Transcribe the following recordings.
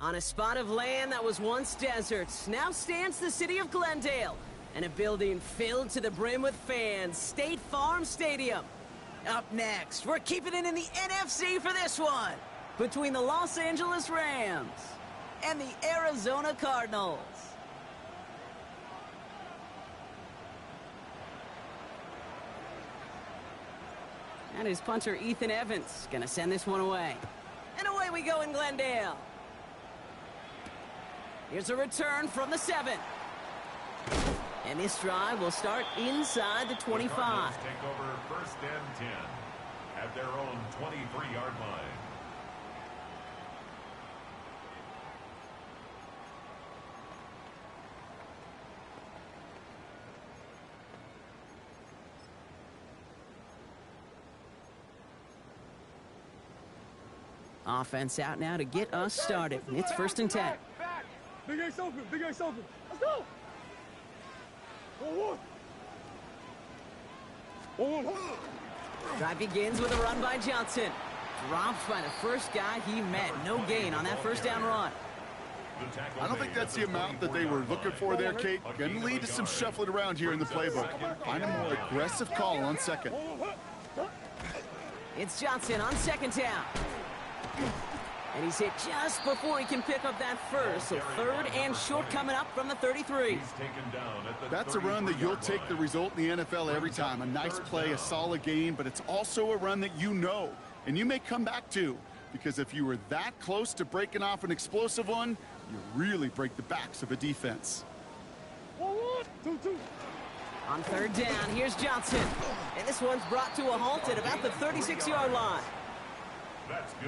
On a spot of land that was once desert, now stands the city of Glendale, and a building filled to the brim with fans, State Farm Stadium. Up next, we're keeping it in the NFC for this one, between the Los Angeles Rams and the Arizona Cardinals. And his punter, Ethan Evans, gonna send this one away. And away we go in Glendale. Here's a return from the 7. And this drive will start inside the 25. The Cardinals take over 1st and 10 at their own 23-yard line. Offense out now to get us started. It's 1st and 10. Big Ace open, Big Ace open. Let's go. 1-1. Drive begins with a run by Johnson. Dropped by the first guy he met. No gain on that 1st down run. I don't think that's the amount that they were looking for there, Kate. Going to lead to some shuffling around here in the playbook. Find a more aggressive call on 2nd. It's Johnson on 2nd down. And he's hit just before he can pick up that 1st. So 3rd and short coming up from the 33. That's a run that you'll take the result in the NFL every time. A nice play, a solid gain, but it's also a run that you know and you may come back to. Because if you were that close to breaking off an explosive one, you really break the backs of a defense. 1-1. On 3rd down, here's Johnson. And this one's brought to a halt at about the 36-yard line.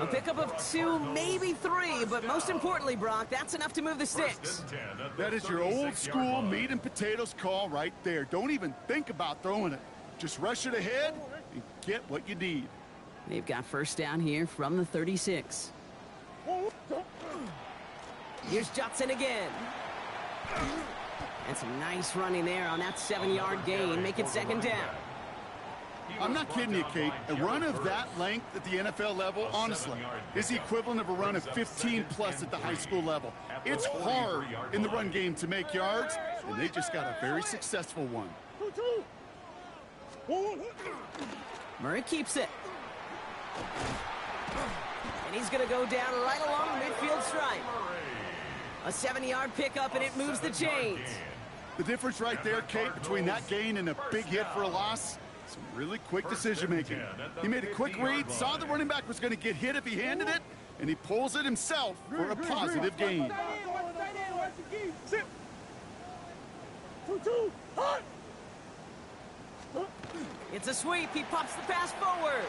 A pickup of 2, maybe 3, but most importantly, Brock, that's enough to move the sticks. That is your old school meat and potatoes call right there. Don't even think about throwing it. Just rush it ahead and get what you need. They've got 1st down here from the 36. Here's Johnson again. And some nice running there on that 7-yard gain. Make it 2nd down. I'm not kidding you, Kate. A run of that length at the NFL level, honestly, is the equivalent of a run of 15-plus at the high school level. It's hard in the run game to make yards, and they just got a very successful one. Murray keeps it. And he's going to go down right along the midfield stripe. A 7-yard pickup, and it moves the chains. The difference right there, Kate, between that gain and a big hit for a loss, some really quick decision-making. He made a quick read, saw the running back was going to get hit if he handed it, and he pulls it himself for a positive gain. It's a sweep. He pops the pass forward.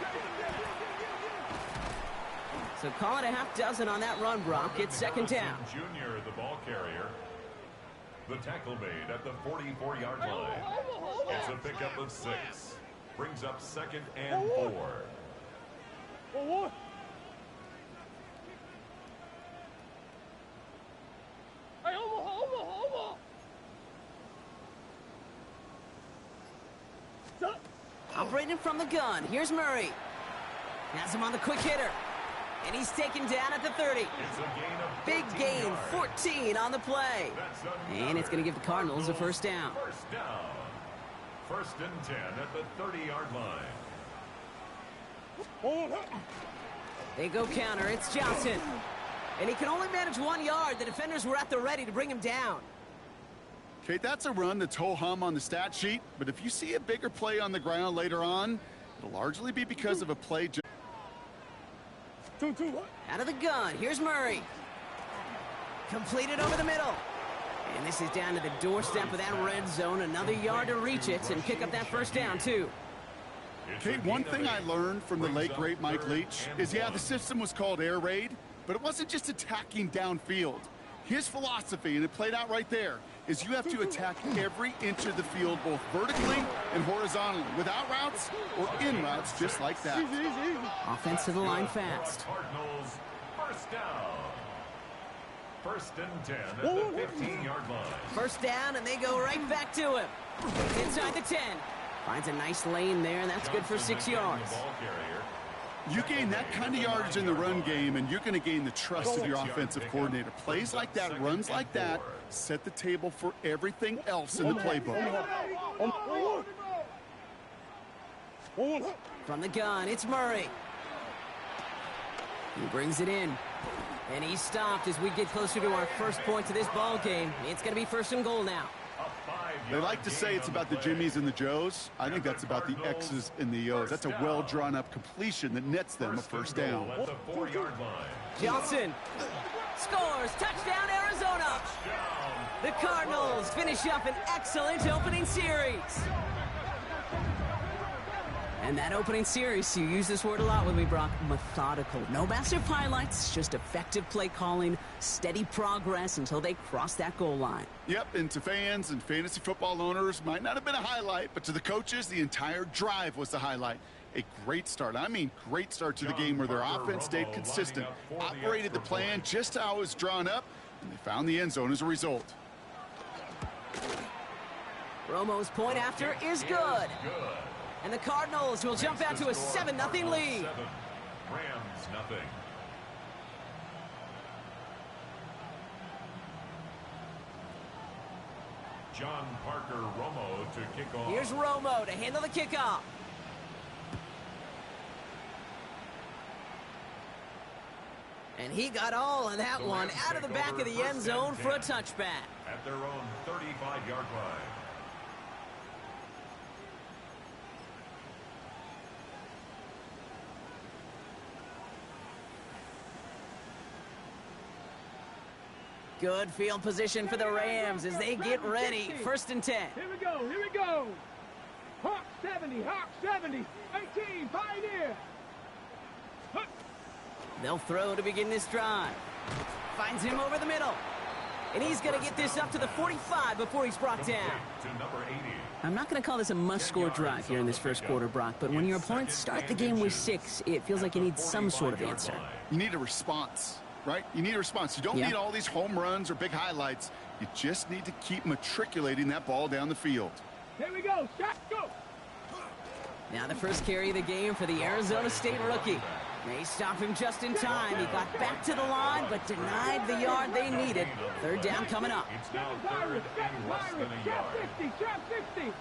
So call it a half dozen on that run, Brock. It's 2nd down. Junior, the ball carrier. The tackle made at the 44-yard line. It's a pickup of 6. Brings up 2nd and 4. Operating from the gun. Here's Murray. Has him on the quick hitter. And he's taken down at the 30. Big gain, 14 on the play. And it's going to give the Cardinals a 1st down. 1st and 10 at the 30-yard line. They go counter. It's Johnson. And he can only manage 1 yard. The defenders were at the ready to bring him down. Kate, that's a run that's ho-hum on the stat sheet, but if you see a bigger play on the ground later on, it'll largely be because of a play. Out of the gun, here's Murray. Completed over the middle. And this is down to the doorstep of that red zone. Another yard to reach it and pick up that 1st down, too. Kate, one thing I learned from the late, great Mike Leach is, yeah, the system was called air raid, but it wasn't just attacking downfield. His philosophy, and it played out right there, is you have to attack every inch of the field, both vertically and horizontally, without routes or in routes, just like that. Offense to the line fast. Cardinals 1st down. 1st and 10 at the 15-yard line. 1st down, and they go right back to him. Inside the 10. Finds a nice lane there, and that's good for 6 yards. You gain that kind of yardage in the run game, and you're going to gain the trust of your offensive coordinator. Plays like that, runs like that, set the table for everything else in the playbook. From the gun, it's Murray. He brings it in. And he's stopped as we get closer to our first point to this ball game. It's going to be 1st and goal now. They like to say it's about the Jimmies and the Joes. I think that's about the X's and the O's. That's a well-drawn-up completion that nets them a first down. At the 4-yard line. Johnson scores. Touchdown, Arizona. The Cardinals finish up an excellent opening series. And that opening series, you use this word a lot with me, Brock, methodical. No massive highlights, just effective play calling, steady progress until they cross that goal line. Yep, and to fans and fantasy football owners, might not have been a highlight, but to the coaches, the entire drive was the highlight. A great start. I mean, great start to the game where their offense stayed consistent, operated the plan just how it was drawn up, and they found the end zone as a result. Romo's point after is good. And the Cardinals will jump out to a 7-0 lead. Rams nothing. John Parker Romo to kick off. Here's Romo to handle the kickoff. And he got all of that one out of the back of the end zone for a touchback. At their own 35-yard line. Good field position for the Rams as they get ready. 1st and 10. Here we go, here we go. Hawk 70, 18, Pioneer. They'll throw to begin this drive. Finds him over the middle. And he's going to get this up to the 45 before he's brought down. To number 80. I'm not going to call this a must-score drive here in this first quarter, Brock, but when your opponents start the game with 6, it feels like you need some sort of answer. You need a response, right? You need a response. You don't need all these home runs or big highlights. You just need to keep matriculating that ball down the field. Here we go, shot, go. Now the first carry of the game for the Arizona State rookie. They stop him just in time. He got back to the line, but denied the yard they needed. 3rd down coming up. It's now 3rd and less than a yard. Trap 60.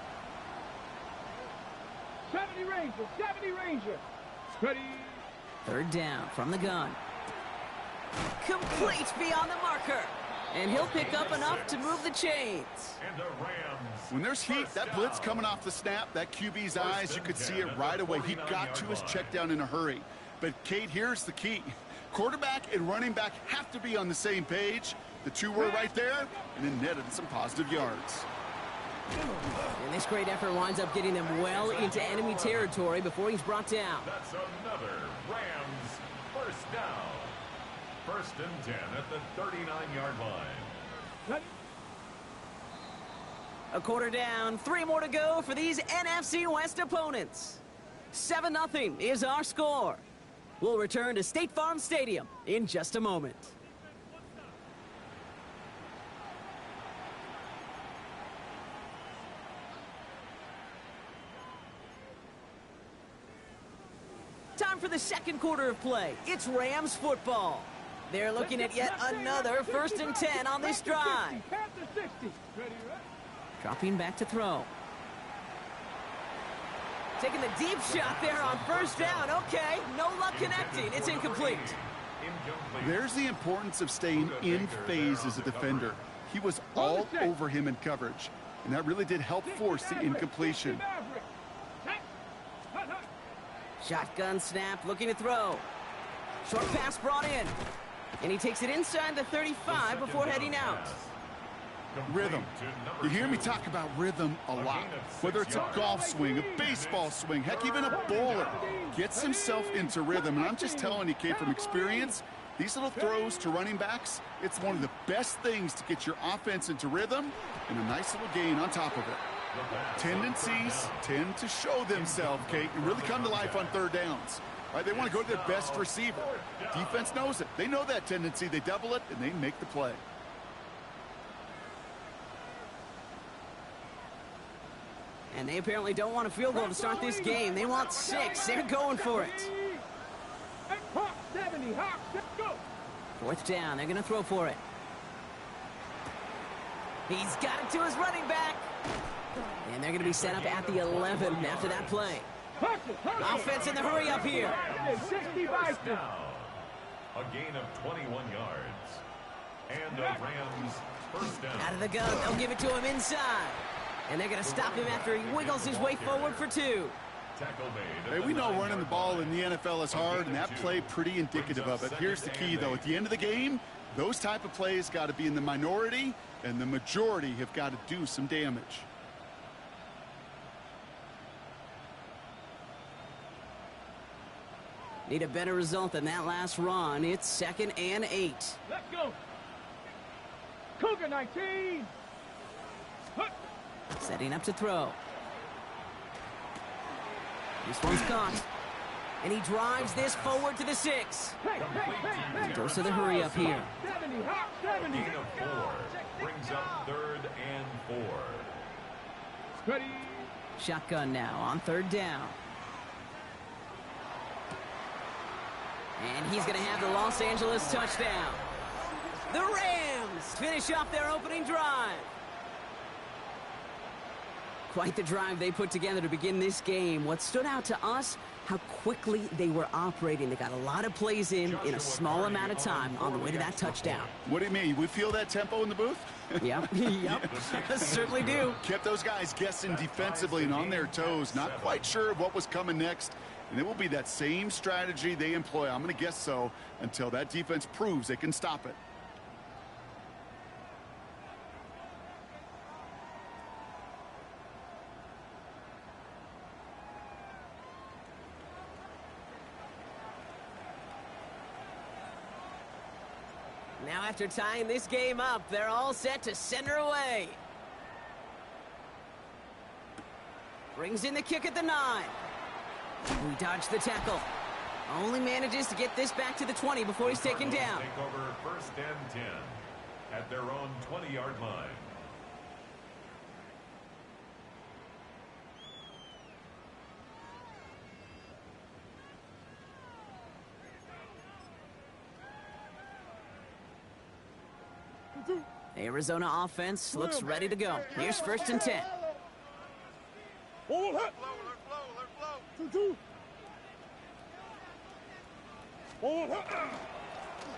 70 Ranger, 70 Ranger. Ready. 3rd down from the gun. Complete beyond the marker. And he'll pick up enough to move the chains. And the Rams. When there's heat, that blitz coming off the snap, that QB's eyes, you could see it right away. He got to his check down in a hurry. But, Kate, here's the key. Quarterback and running back have to be on the same page. The two were right there, and then netted some positive yards. And this great effort winds up getting them well into enemy territory before he's brought down. That's another Rams first down. 1st and 10 at the 39-yard line. A quarter down, 3 more to go for these NFC West opponents. 7-0 is our score. We'll return to State Farm Stadium in just a moment. Time for the second quarter of play. It's Rams football. They're looking at yet another 1st and 10 on this drive. Dropping back to throw. Taking the deep shot there on 1st down. Okay, no luck connecting. It's incomplete. There's the importance of staying in phase as a defender. He was all over him in coverage, and that really did help force the incompletion. Shotgun snap, looking to throw. Short pass brought in. And he takes it inside the 35 before heading out. Rhythm. You hear me talk about rhythm a lot. Whether it's a golf swing, a baseball swing, heck, even a bowler gets himself into rhythm. And I'm just telling you, Kate, from experience, these little throws to running backs, it's one of the best things to get your offense into rhythm and a nice little gain on top of it. Tendencies tend to show themselves, Kate, and really come to life on 3rd downs. Right, they want to go to their best receiver. Defense knows it. They know that tendency. They double it, and they make the play. And they apparently don't want a field goal to start this game. They want 6. They're going for it. 70, Hawk, go. Fourth down. They're going to throw for it. He's got it to his running back. And they're going to be set up at the 11 after that play. Offense in the hurry up here. 60 by A gain of 21 yards. And the Rams first down. Out of the gun. They'll give it to him inside. And they're going to stop him after he wiggles his way forward for 2. Hey, we know running the ball in the NFL is hard, and that play pretty indicative of it. Here's the key, though. At the end of the game, those type of plays got to be in the minority, and the majority have got to do some damage. Need a better result than that last run. It's 2nd and 8. Let's go. Cougar 19. Setting up to throw. This one's caught. And he drives this forward to the 6. Goes to the hurry up here. 70, Hawk, 70. Gain of 4. Brings up 3rd and 4. Ready. Shotgun now on 3rd down. And he's going to have the Los Angeles touchdown. The Rams finish off their opening drive. Quite the drive they put together to begin this game. What stood out to us, how quickly they were operating. They got a lot of plays in a small amount of time on the way to that touchdown. What do you mean? We feel that tempo in the booth? Yep, yep, certainly do. Kept those guys guessing defensively and on their toes, not quite sure of what was coming next. And it will be that same strategy they employ, I'm going to guess so, until that defense proves they can stop it. Now after tying this game up, they're all set to send her away. Brings in the kick at the 9. We dodged the tackle. Only manages to get this back to the 20 before he's taken down. Take over 1st and 10 at their own 20-yard line. Arizona offense looks ready to go. Here's 1st and 10.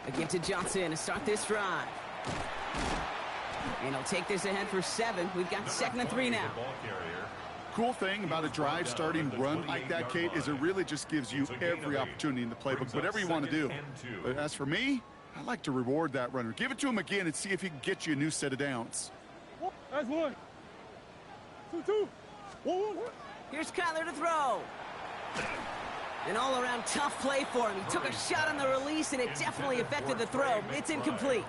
A give to Johnson to start this drive. And he'll take this ahead for 7. We've got 2nd and 3 now. Cool thing about a drive starting run like that, Kate, is it really just gives you every opportunity in the playbook, whatever you want to do. But as for me, I like to reward that runner. Give it to him again and see if he can get you a new set of downs. That's 1. 2. 1. Here's Kyler to throw. An all-around tough play for him. He took a shot on the release, and it definitely affected the throw. It's incomplete.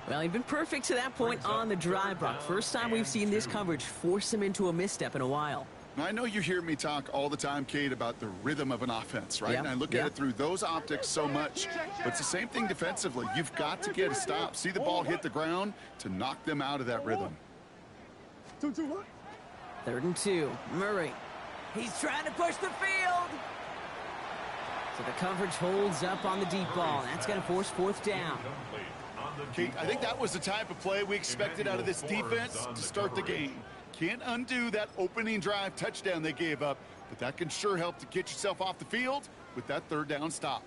Well, he'd been perfect to that point on the drive, Brock. First time we've seen this coverage force him into a misstep in a while. I know you hear me talk all the time, Kate, about the rhythm of an offense, right? Yep. And I look at it through those optics so much. But it's the same thing defensively. You've got to get a stop, see the ball hit the ground to knock them out of that rhythm. 2. 3rd and 2. Murray. He's trying to push the field. So the coverage holds up on the deep ball. That's going to force 4th down. Kate, I think that was the type of play we expected out of this defense to start the game. Can't undo that opening drive touchdown they gave up, but that can sure help to get yourself off the field with that 3rd down stop.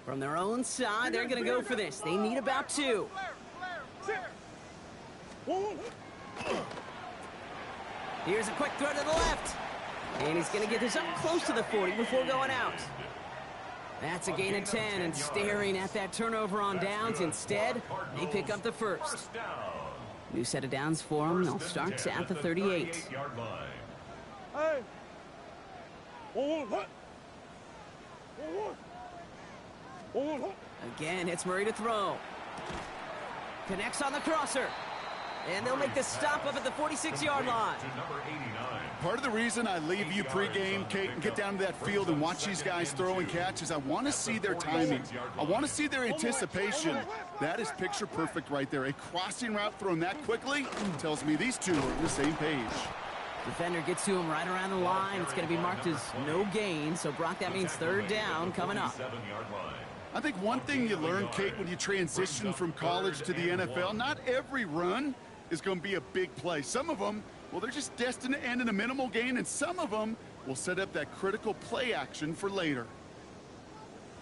From their own side, they're going to go for this. They need about 2. Here's a quick throw to the left. And he's going to get this up close to the 40 before going out. That's a gain of 10, and staring at that turnover on downs. Instead, they pick up the 1st. New set of downs for them. They'll start at the 38. Hey. Again, it's Murray to throw. Connects on the crosser. And they'll make the stop up at the 46-yard line. Part of the reason I leave you pregame, Kate, and get down to that field and watch these guys throw and catch is I want to see their timing. I want to see their anticipation. That is picture perfect right there. A crossing route thrown that quickly tells me these two are on the same page. Defender gets to him right around the line. It's going to be marked as no gain. So, Brock, that means 3rd down coming up. I think one thing you learn, Kate, when you transition from college to the NFL, not every run is going to be a big play. Some of them, well, they're just destined to end in a minimal gain, and some of them will set up that critical play action for later.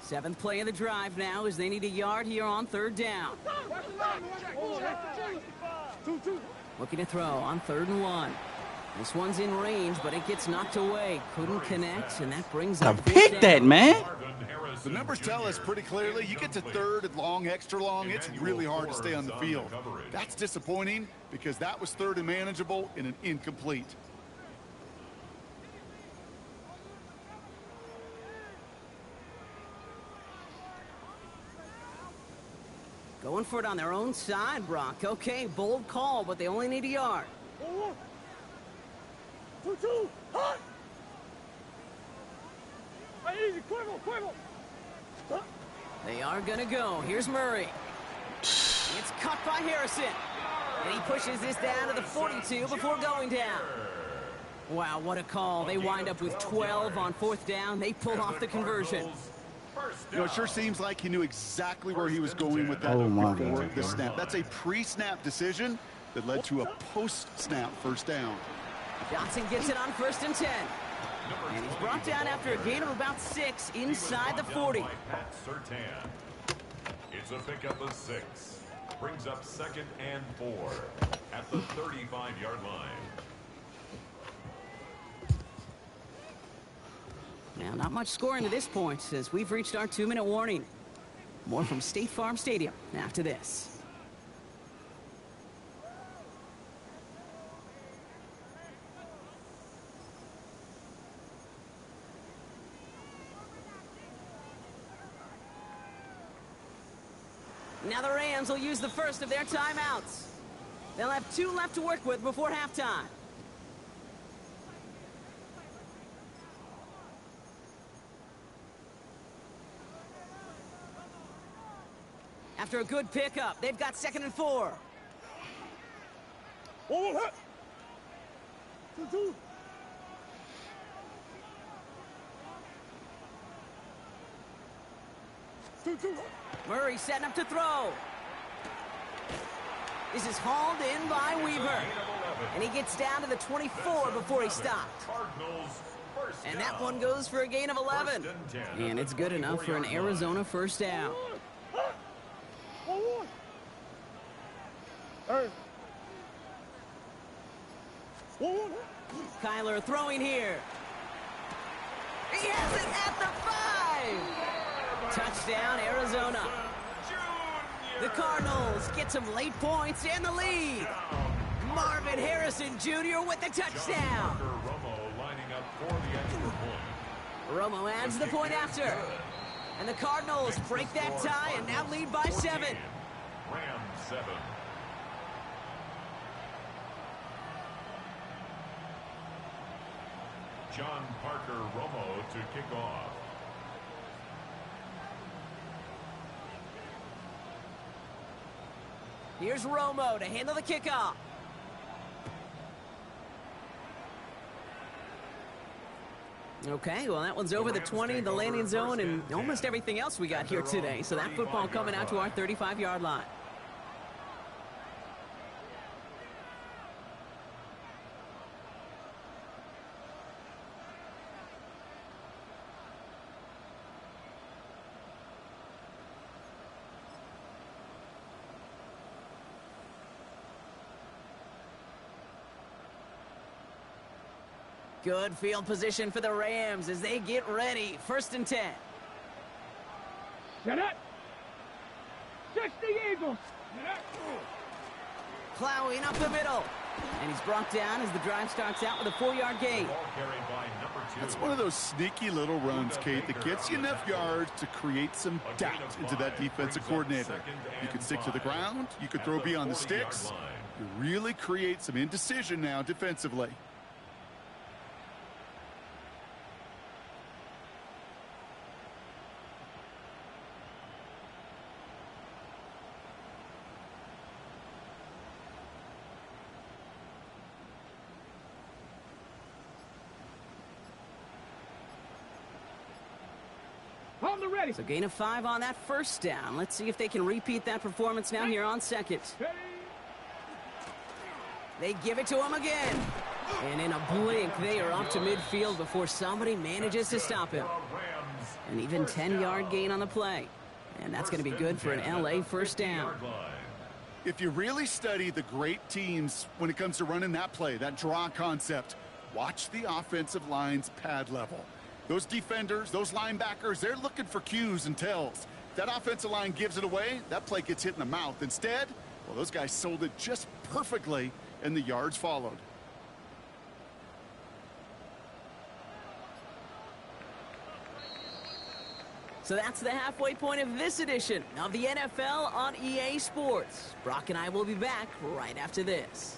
7th play of the drive now as they need a yard here on 3rd down. Looking to throw on 3rd and 1. This one's in range, but it gets knocked away. Couldn't connect, and that brings up Pick that, man. The numbers tell us pretty clearly, you get to 3rd and long, extra long, it's really hard to stay on the field. That's disappointing because that was 3rd and manageable in an incomplete. Going for it on their own side, Brock. Okay, bold call, but they only need a yard. 2-2, hot! Easy, quiver. They are going to go. Here's Murray. It's cut by Harrison. And he pushes this down to the 42 before going down. Wow, what a call. They wind up with 12 on 4th down. They pull off the conversion. You know, it sure seems like he knew exactly where he was going with that before the snap. That's a pre-snap decision that led to a post-snap 1st down. Johnson gets it on 1st and 10. And he's brought down after a gain of about 6 inside the 40. It's a pickup of 6. Brings up 2nd and 4 at the 35-yard line. Now, not much scoring to this point as we've reached our 2-minute warning. More from State Farm Stadium after this. Now the Rams will use the first of their timeouts. They'll have 2 left to work with before halftime. After a good pickup, they've got 2nd and 4. 2-2. Murray setting up to throw. This is hauled in by Weaver. And he gets down to the 24 before he stopped. And that one goes for a gain of 11. And it's good enough for an Arizona 1st down. Kyler throwing here. He has it at the 5. Touchdown, Arizona. The Cardinals get some late points and the lead. Marvin Harrison Jr. with the touchdown. Romo adds the point after. And the Cardinals break that tie and now lead by 7. Rams 7. John Parker Romo to kick off. Here's Romo to handle the kickoff. Okay, well, that one's over the 20, the landing zone, and almost everything else we got here today. So that football coming out to our 35-yard line. Good field position for the Rams as they get ready. 1st and 10. Set it. 60 Eagles. Plowing up the middle. And he's brought down as the drive starts out with a 4-yard gain. That's one of those sneaky little runs, Kate, that gets you enough yards to create some doubt into that defensive coordinator. You can stick to the ground. You could throw beyond the sticks. You really create some indecision now defensively. On the ready. So gain of 5 on that first down. Let's see if they can repeat that performance now here on second. They give it to him again. And in a blink, they are up to midfield before somebody manages to stop him. An even 10-yard gain on the play. And that's going to be good for an LA first down. If you really study the great teams when it comes to running that play, that draw concept, watch the offensive line's pad level. Those defenders, those linebackers, they're looking for cues and tells. If that offensive line gives it away, that play gets hit in the mouth. Instead, well, those guys sold it just perfectly, and the yards followed. So that's the halfway point of this edition of the NFL on EA Sports. Brock and I will be back right after this.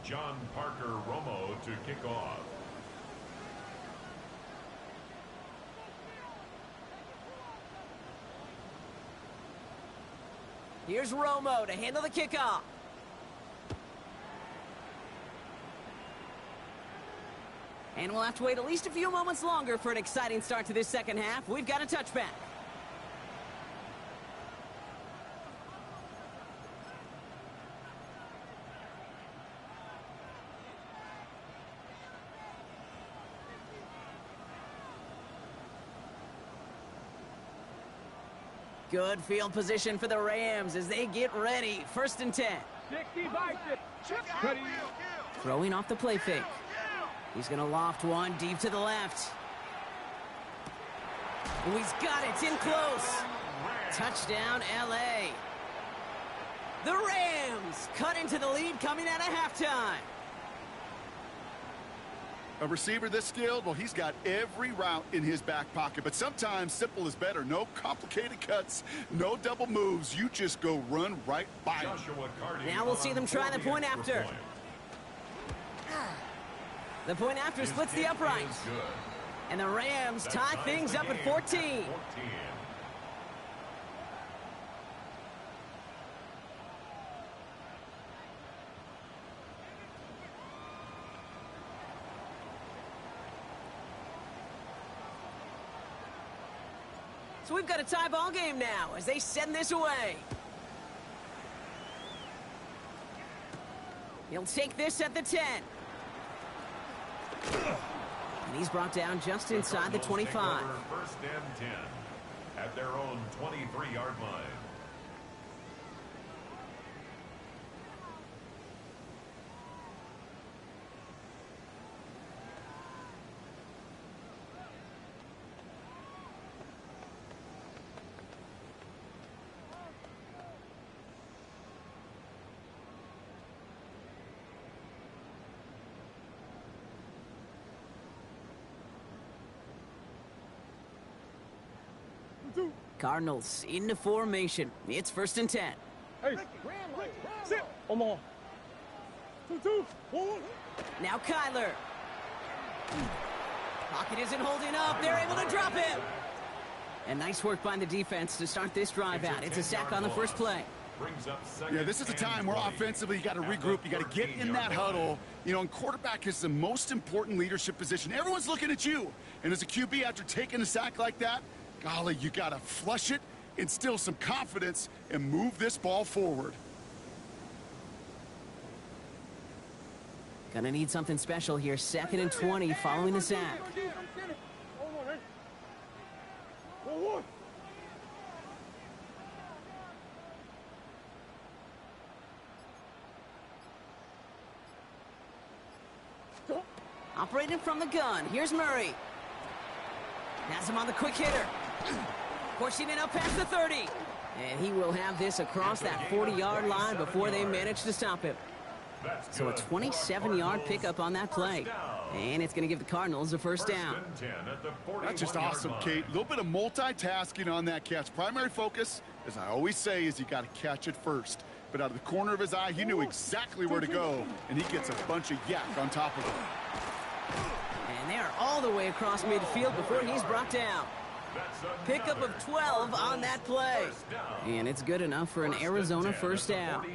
John Parker Romo to kick off. Here's Romo to handle the kickoff. And we'll have to wait at least a few moments longer for an exciting start to this second half. We've got a touchback. Good field position for the Rams as they get ready. 1st and 10. 60 by 6. Throwing off the play fake. He's going to loft one deep to the left. Oh, he's got it in close. Touchdown, LA. The Rams cut into the lead coming out of halftime. A receiver this skilled, well, he's got every route in his back pocket. But sometimes simple is better. No complicated cuts, no double moves. You just go run right by him. Now we'll see them try the point after. The point after splits the upright. And the Rams tie things up at 14. So we've got a tie ball game now as they send this away. He'll take this at the 10. And he's brought down just inside the 25. 1st and 10 at their own 23-yard line. Cardinals into formation. It's 1st and 10. Hey, sit. Omaha. 2-2. Now Kyler. Pocket isn't holding up. They're able to drop him. And nice work by the defense to start this drive out. It's a sack on the first play. Yeah, this is a time where offensively you got to regroup. You got to get in that huddle. You know, and quarterback is the most important leadership position. Everyone's looking at you. And as a QB, after taking a sack like that, golly, you got to flush it, instill some confidence, and move this ball forward. Gonna need something special here. 2nd and 20 following the sack. Operating from the gun. Here's Murray. Has him on the quick hitter. Pushing it up past the 30. And he will have this across that 40-yard line before they manage to stop him. So a 27-yard pickup on that play. And it's going to give the Cardinals a first down. That's just awesome, Kate. A little bit of multitasking on that catch. Primary focus, as I always say, is you got to catch it first. But out of the corner of his eye, he knew exactly where to go. And he gets a bunch of yak on top of it. And they're all all the way across midfield before he's brought down. Pickup of 12 on that play. And it's good enough for an Arizona first down.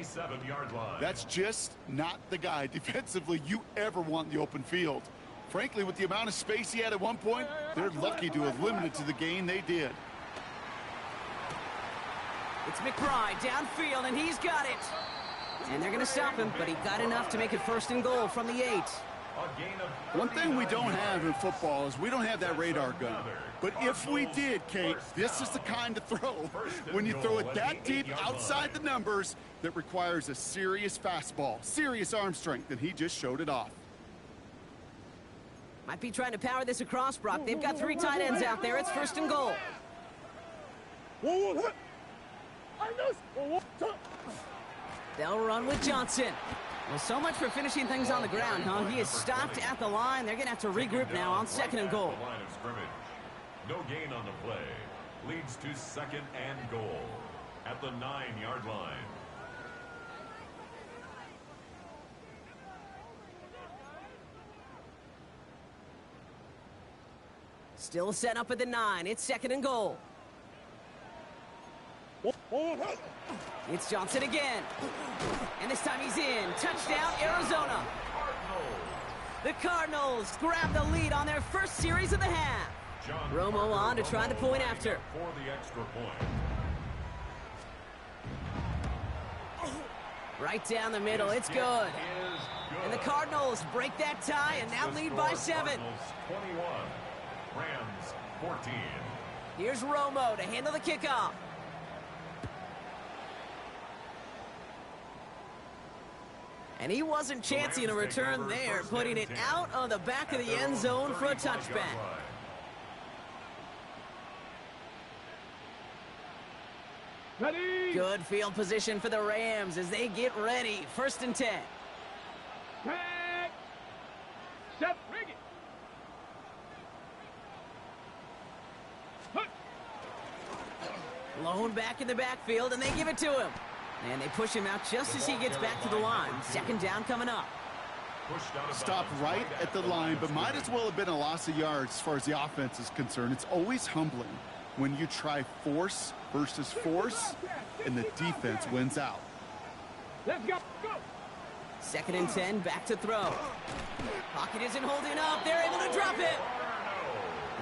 That's just not the guy defensively you ever want in the open field. Frankly, with the amount of space he had at one point, they're lucky to have limited to the gain they did. It's McBride downfield, and he's got it. And they're going to stop him, but he got enough to make it 1st and goal from the 8. One thing we don't have in football is we don't have that radar gun. But if we did, Kate, this is the kind of throw, when you throw it that deep outside the numbers, that requires a serious fastball, serious arm strength, and he just showed it off. Might be trying to power this across, Brock. They've got 3 tight ends out there. It's 1st and goal. They'll run with Johnson. Well, so much for finishing things on the ground, huh? He is stopped at the line. They're going to have to regroup now on 2nd and goal. Line of scrimmage. No gain on the play. Leads to 2nd and goal at the 9-yard line. Still set up at the 9. It's 2nd and goal. It's Johnson again. And this time he's in. Touchdown, Arizona. The Cardinals grab the lead on their first series of the half. Romo on to try the point after. For the extra point. Right down the middle. It's good. And the Cardinals break that tie and now lead by 7. 21. Rams 14. Here's Romo to handle the kickoff. And he wasn't chancing a return there, putting it out on the back of the end zone for a touchback. Ready. Good field position for the Rams as they get ready. 1st and 10. Back. Set. Bring it. Lone back in the backfield, and they give it to him. And they push him out just as he gets back to the line. 2nd down coming up. Stop right at the line, but might as well have been a loss of yards as far as the offense is concerned. It's always humbling when you try force versus force, and the defense wins out. Let's go. Go. 2nd and 10, back to throw. Pocket isn't holding up. They're able to drop it.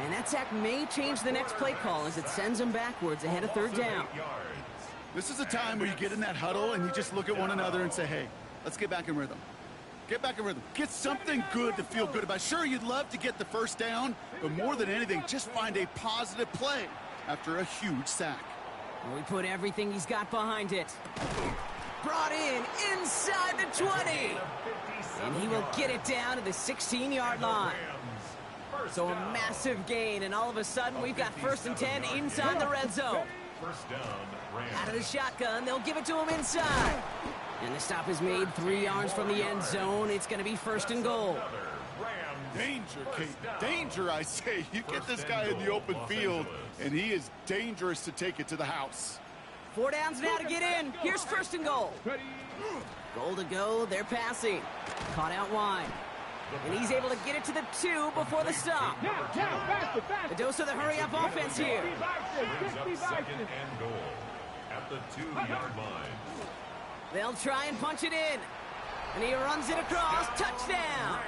And that sack may change the next play call as it sends them backwards ahead of 3rd down. This is a time where you get in that huddle and you just look at one another and say, hey, let's get back in rhythm. Get back in rhythm. Get something good to feel good about. Sure, you'd love to get the 1st down, but more than anything, just find a positive play after a huge sack. Well, we put everything he's got behind it. Brought in inside the 20. And he will get it down to the 16-yard line. So a massive gain, and all of a sudden we've got 1st and 10 inside the red zone. Out of the shotgun, they'll give it to him inside. And the stop is made 3 yards from the end zone. It's going to be 1st and goal. Danger, Kate. Danger, I say. You get this guy in the open field, and he is dangerous to take it to the house. 4 downs now to get in. Here's 1st and goal. Goal to go. They're passing. Caught out wide. And he's able to get it to the 2 before the stop. Now, faster, faster. A dose of the hurry-up offense here. Brings up 2nd and goal at the 2-yard line. They'll try and punch it in. And he runs it across. Touchdown.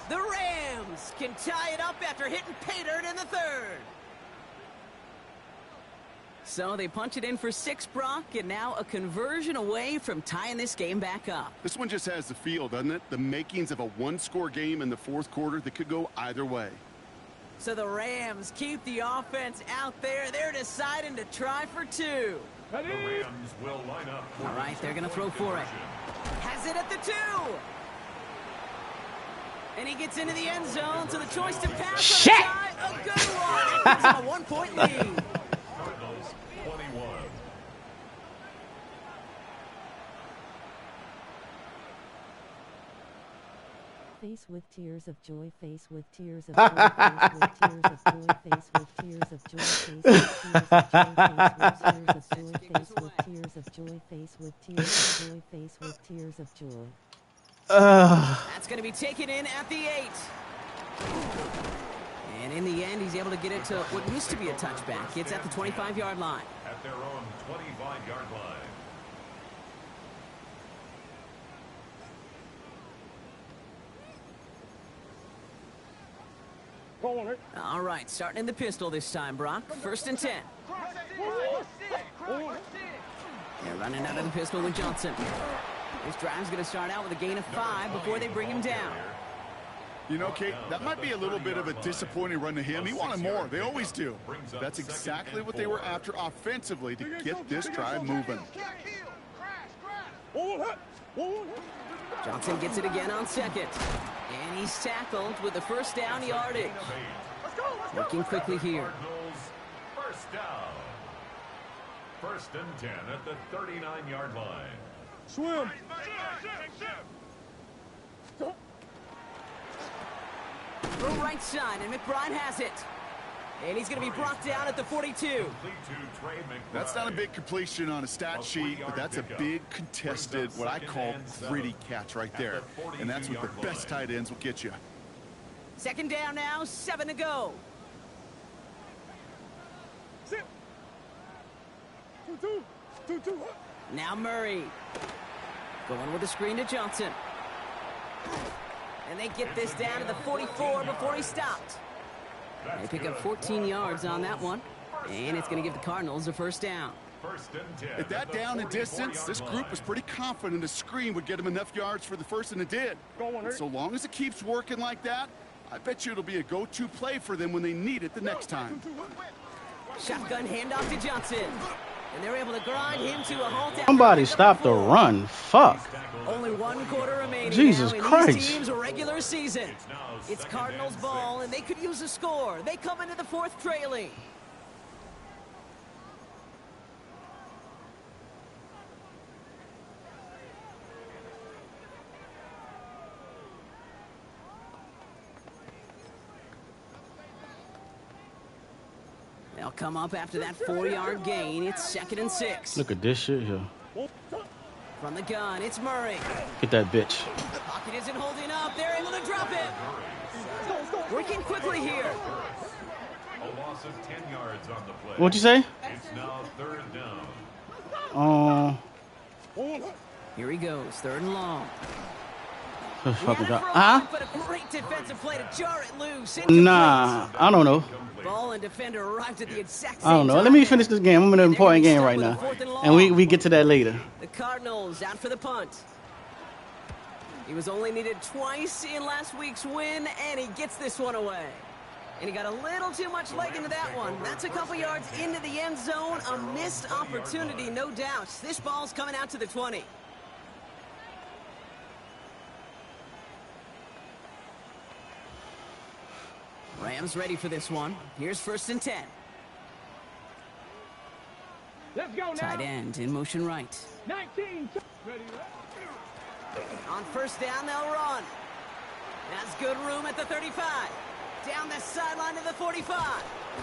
The Rams can tie it up after hitting pay dirt in the 3rd. So they punch it in for 6, Brock, and now a conversion away from tying this game back up. This one just has the feel, doesn't it? The makings of a 1-score game in the 4th quarter that could go either way. So the Rams keep the offense out there. They're deciding to try for 2. The Rams will line up. All right, they're going to throw for it. Has it at the 2. And he gets into the end zone, so the choice to pass Shit. on the tie, a good one. It gives him a 1-point lead. Cardinals 21. Face with tears of joy, face with tears of joy, face with tears of joy, face with tears of joy, face with tears of joy, face with tears of joy, face with tears of joy, face with tears of joy. That's going to be taken in at the 8. And in the end, he's able to get it to what used to be a touchback. It's at the 25-yard line. At their own 25-yard line. All right, starting in the pistol this time, Brock. 1st and 10. They're running out of the pistol with Johnson. This drive's going to start out with a gain of 5 before they bring him down. You know, Kate, that might be a little bit of a disappointing run to him. He wanted more. They always do. That's exactly what they were after offensively to get this drive moving. Johnson gets it again on 2nd. And he's tackled with the 1st down yardage. Working quickly here. First down. 1st and 10 at the 39-yard line. Swim. Throw right side, and McBride has it. And he's going to be brought down at the 42. That's not a big completion on a stat sheet, but that's a big contested, what I call gritty catch right there. And that's what the best tight ends will get you. 2nd down now, 7 to go. Now Murray. Going with a screen to Johnson. And they get this down to the 44 before he stopped. They pick up 14 yards on that one. And it's going to give the Cardinals a 1st down. At that down and distance, this group was pretty confident a screen would get them enough yards for the 1st, and it did. And so long as it keeps working like that, I bet you it'll be a go-to play for them when they need it the next time. Shotgun handoff to Johnson. And they're able to grind him to a halt. Somebody stop the run. Fuck. Only 1 quarter remaining. Jesus now in Christ. These teams' regular season. It's Cardinals ball, and they could use a score. They come into the 4th trailing. They'll come up after that 4-yard gain. It's 2nd and 6. Look at this shit here. From the gun, it's Murray. Get that bitch. The pocket isn't holding up. They're able to drop it. Working quickly here. A loss of 10 yards on the play. What'd you say? It's now 3rd down. Here he goes, 3rd and long. Fucking God. But a great defensive play to jar it loose. Nah, I don't know. Ball and defender arrived at the exact same I don't know. time. Let me finish this game. I'm in an important game right now. And we get to that later. The Cardinals out for the punt. He was only needed twice in last week's win, and he gets this one away. And he got a little too much leg into that one. That's a couple yards into the end zone. A missed opportunity, no doubt. This ball's coming out to the 20. Rams ready for this one. Here's 1st and 10. Let's go now. Tight end in motion right. 19. Ready. On 1st down, they'll run. That's good room at the 35. Down the sideline to the 45.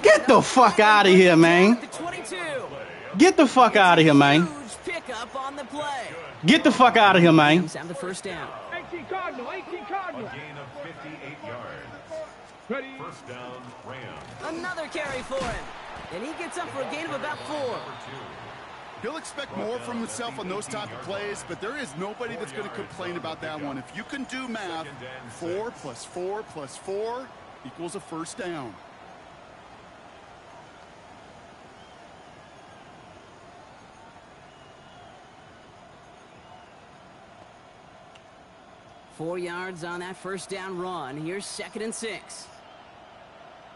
Get the fuck out of here, man. The 22. Get the fuck out of here, man. Huge pickup on the play. Get the fuck out of here, man. Rams have the 1st down. 18 Cardinal. 18 Cardinal. A gain of 58 yards. Ready. 1st down, Rams. Another carry for him. And he gets up for a gain of about 4. He'll expect more from himself on those type of plays, but there is nobody that's going to complain about that one. If you can do math, 4 plus 4 plus 4 equals a 1st down. Four yards on that 1st down run. Here's 2nd and 6.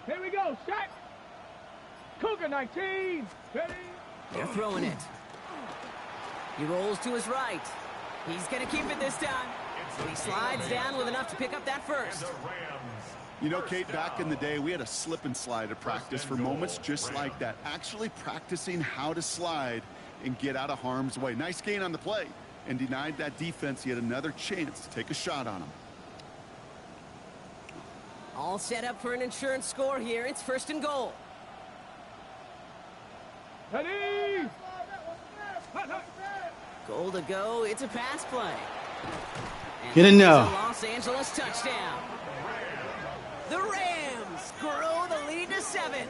Here we go. Shot. Cougar 19. Ready. They're throwing it. He rolls to his right. He's going to keep it this time. And he slides down with enough to pick up that 1st. You know, Kate, back in the day, we had a slip and slide at practice for moments just like that. Actually practicing how to slide and get out of harm's way. Nice gain on the play. And denied that defense yet another chance to take a shot on him. All set up for an insurance score here. It's 1st and goal. Ready. Goal to go. It's a pass play. And Get in there. Los Angeles touchdown. The Rams grow the lead to 7.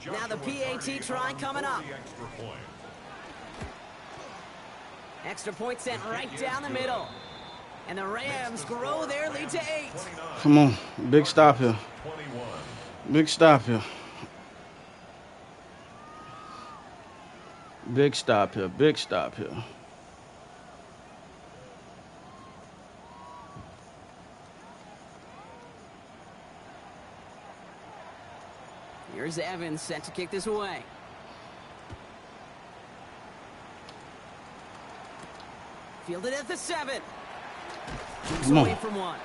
Now the PAT try coming up. Extra point sent right down the middle. And the Rams grow their lead to 8. Come on. Big stop here. Big stop here. Big stop here. Big stop here. Here's Evans set to kick this away. Fielded at the 7. Keeps away from 1.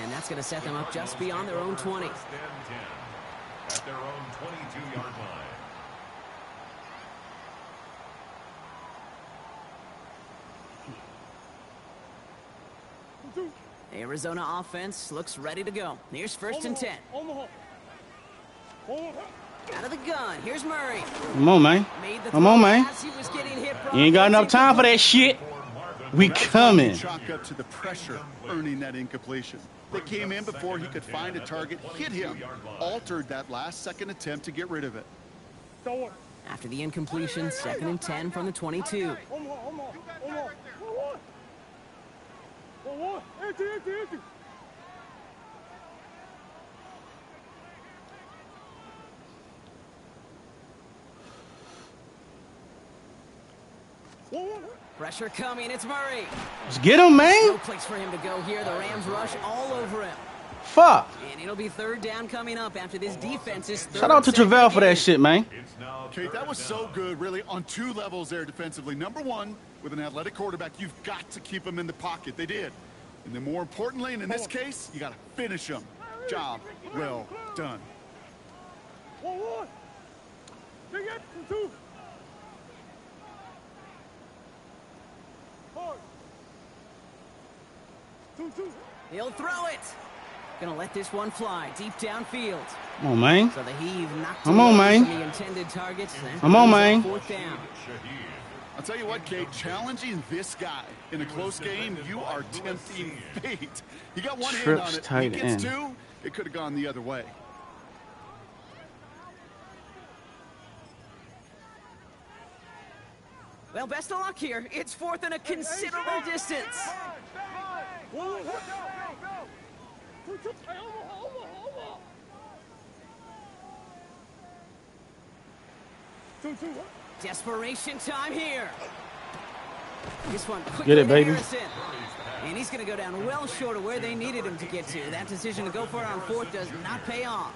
And that's going to set them up just beyond their own 20. At their own 22-yard line. Arizona offense looks ready to go. Here's 1st and 10. Out of the gun. Here's Murray. Come on, man. Come on, man. You ain't got enough time for that shit. We coming. Chalk up to the pressure, earning that incompletion. They came in before he could find a target, hit him, altered that last-second attempt to get rid of it. After the incompletion, 2nd and 10 from the 22. Pressure coming. It's Murray. Let's get him, man. No place for him to go here. The Rams rush all over him. Fuck. And it'll be 3rd down coming up after this defense is Shout out to Travell for that shit, man. Kate, that was so good, really, on 2 levels there defensively. Number 1, with an athletic quarterback, you've got to keep him in the pocket. They did. And then more importantly, and in this case, you got to finish him. Job well done. 2-2. He'll throw it. Gonna let this one fly deep downfield. Come on, man. So the heave knocked Come on, man. the intended target. Come on, man. 4th down. I'll tell you what, Kate, challenging this guy in a close game, you are tempting fate. You got one hand on it. Tight he gets end. 2, it could have gone the other way. Well, best of luck here. It's 4th and a considerable distance. Desperation time here. This one quickly Get it, baby. Harrison. And he's going to go down well short of where they needed him to get to. That decision to go for it on 4th does not pay off.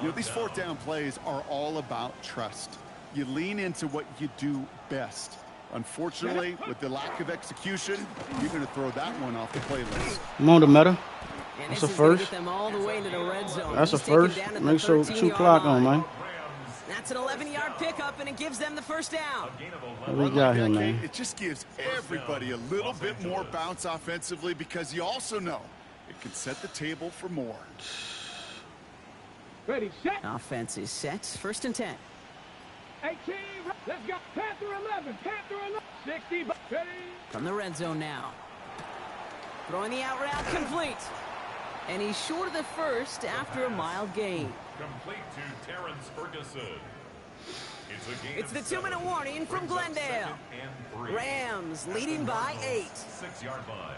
You know, these 4th down plays are all about trust. You lean into what you do best. Unfortunately, with the lack of execution, you're going to throw that one off the playlist. I'm on the meta. And That's this a is gonna first. get them all the way into the red zone. That's a He's taken first. down at Make the sure 13-yard 2 clock on, line. man. That's an 11-yard pickup, and it gives them the 1st down. What we got here, Kate, man? it just gives everybody a little bit more bounce offensively because you also know it can set the table for more. Ready, set. Offense is set. 1st and 10. 18. Let's go. Panther 11. Panther 11. 60. Ready. From the red zone now. Throwing the out route complete. And he's short of the 1st after a mild gain. Complete to Terrence Ferguson. It's the 2-minute warning from Glendale. Rams leading by 8. 6-yard line.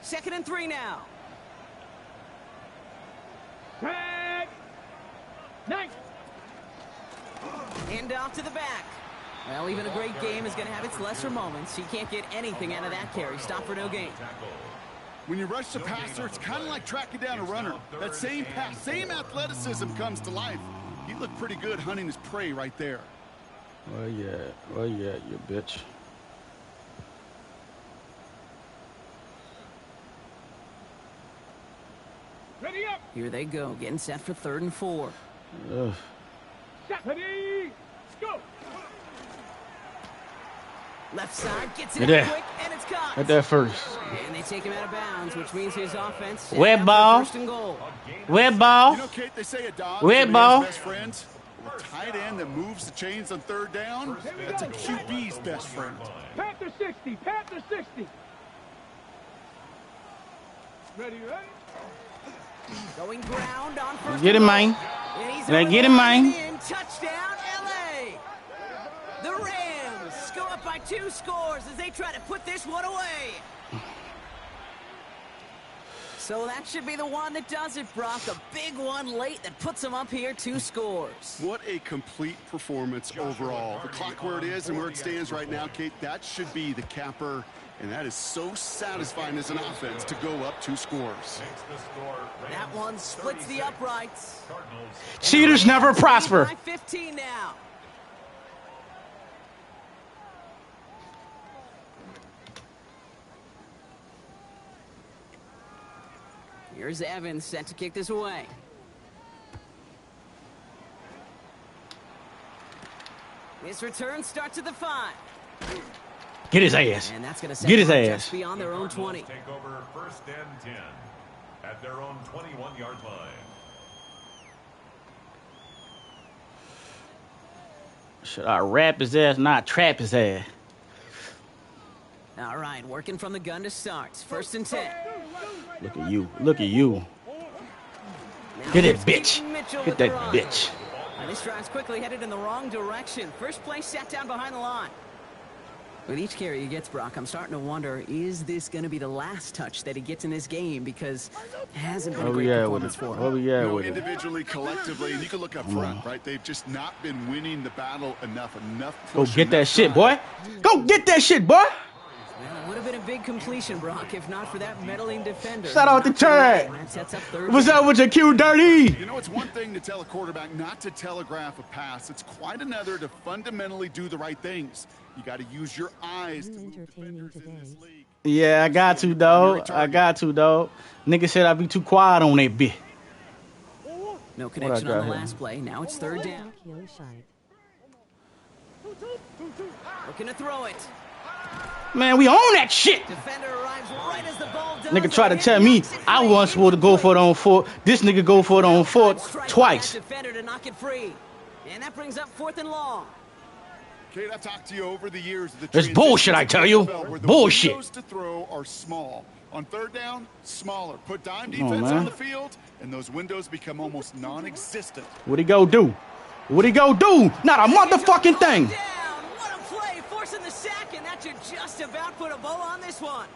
2nd and 3 now. Tag. Nice. Hand off to the back. Well, even a great game is going to have its lesser moments. He can't get anything out of that carry. Stop for no gain. When you rush the passer, it's kind of like tracking down a runner. That same pass, same athleticism comes to life. He looked pretty good hunting his prey right there. Well, yeah, you bitch. Ready up. Here they go, getting set for 3rd and 4. Ugh. Ready. Go. Left side gets it Get out there. quick, and it's cut. At that first. And they take him out of bounds, which means his offense. Web ball. First and goal. Web ball. You know, Kate, they say a dog Red is ball. best friend. A tight end that moves the chains on third down, that's a QB's best friend. Panther 60, Panther 60. Ready? Going ground on first. Get him, man. Now get him, man. Touchdown, LA. The Rams go up by 2 scores as they try to put this one away. So that should be the one that does it, Brock. A big one late that puts them up here 2 scores. What a complete performance overall. The clock where it is and where it stands right now, Kate, that should be the capper. And that is so satisfying as an offense to go up 2 scores. That one splits the uprights. Cheaters never prosper. By 15 now. Here's Evans set to kick this away. This return starts at the 5. Get his ass. And that's going to Get his set ass. just beyond their own 20. Take over first and 10 at their own 21-yard line. Should I rap his ass, not trap his ass? All right, working from the gun to start. First and 10. Look at you. Look at you. Now Get it, here's bitch. Keaton Mitchell Get with the that run. bitch. And this drive's quickly headed in the wrong direction. First play sat down behind the line. With each carry he gets, Brock, I'm starting to wonder, is this going to be the last touch that he gets in this game? Because it hasn't been a great performance for him. What we at with it? Individually, collectively, and you can look up front, right? They've just not been winning the battle enough. Go get that shit, boy. Go get that shit, boy. Well, it would have been a big completion, Brock, if not for that meddling defender. Shout out to Chad. That sets up third What's down. up with your Q dirty? You know, it's one thing to tell a quarterback not to telegraph a pass. It's quite another to fundamentally do the right things. You got to use your eyes to move defenders in this league. Yeah, I got to, dog. I got to, dog. Nigga said I'd be too quiet on that bit. No connection got on the here? last play. Now it's third down. Kilo Shite. Looking to throw it. Man, we own that shit. Defender arrives right as the ball does. Nigga try to tell me I wasn't supposed to go for it on 4. This nigga go for it on 4 twice. Defender to knock it free. And that brings up 4th and long. Kate, I've talked to you over the years. It's bullshit, I tell you. Where the Bullshit. windows to throw are small. On third down, smaller. Put dime Come on, defense man. on the field, and those windows become almost non-existent. What he go do? What he go do? Not a motherfucking thing. Down. What a play, forcing the sack, and that should just about put a bow on this one.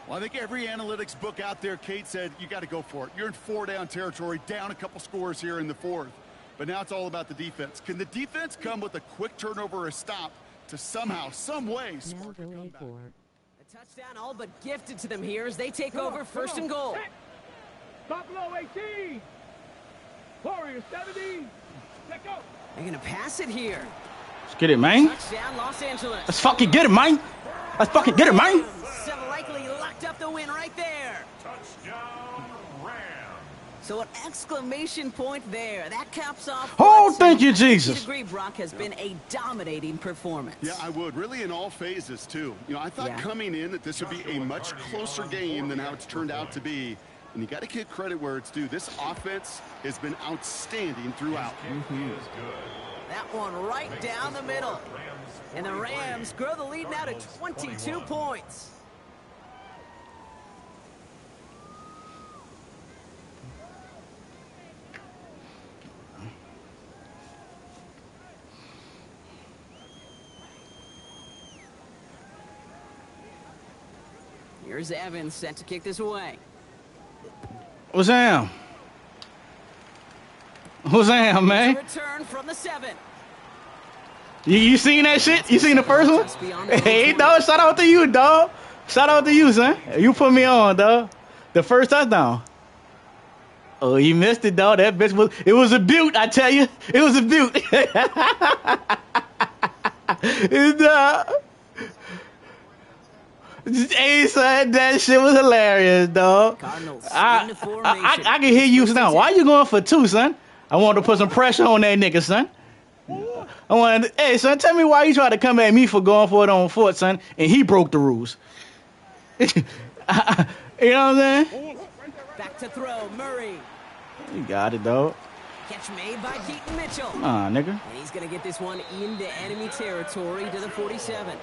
Well, I think every analytics book out there, Kate said, you got to go for it. You're in 4-down territory, down a couple scores here in the 4th. But now it's all about the defense. Can the defense come with a quick turnover or a stop to somehow, some way, Now spark a delay comeback? 4. A touchdown all but gifted to them here as they take over first and goal. Buffalo 18. Warriors 70. Let go. They're going to pass it here. Let's get it, man. Touchdown, Los Angeles. Let's fucking get it, man. Let's fucking get it, man. Some likely locked up the win right there. Touchdown, Rams. So an exclamation point there. That caps off. Oh, what's thank you, you'd Jesus. agree Brock has been a dominating performance. Yeah, I would. Really in all phases, too. You know, I thought Yeah. coming in that this would be a much closer game than how it's turned out to be. And you got to give credit where it's due. This offense has been outstanding throughout. That one right down the middle. And the Rams grow the lead now to 22 points. Here's Evans set to kick this away. What's that? What's that, A man? return from the 7. You seen that shit? You seen the first one? Hey, dog, shout out to you, dog. Shout out to you, son. You put me on, dog. The first touchdown. Oh, you missed it, dog. That bitch it was a beaut, I tell you. It was a beaut. Hey, son, that shit was hilarious, dog. Cardinals I into formation. can hear you now. Why you going for 2, son? I wanted to put some pressure on that nigga, son. I wanted. Hey, son, tell me why you tried to come at me for going for it on foot, son, and he broke the rules. You know what I'm saying? Back to throw, Murray. You got it, dog. Catch made by Keaton Mitchell. Nigga. And he's going to get this one into enemy territory to the 47.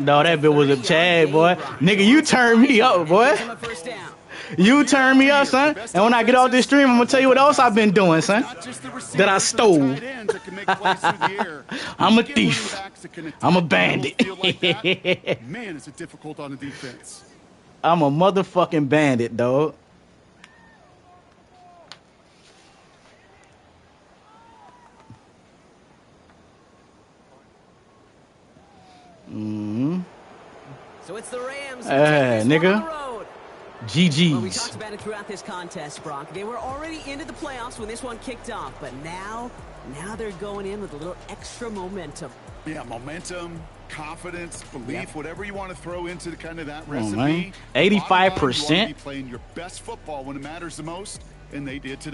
No, that bit was a Chad, boy. Nigga, you turned me up, boy. You turned me up, son. And when I get off this stream, I'm going to tell you what else I've been doing, son. That I stole. I'm a thief. I'm a bandit. Man, is it difficult on the defense. I'm a motherfucking bandit, dog. So it's the Rams. Nigga. GG's. Well, we talked about it throughout this contest, Brock. They were already into the playoffs when this one kicked off, but now they're going in with a little extra momentum. Yeah, momentum, confidence, belief, whatever you want to throw into kind of that Come on, recipe. man. 85%. You want to be playing your best football when it matters the most, and they did today.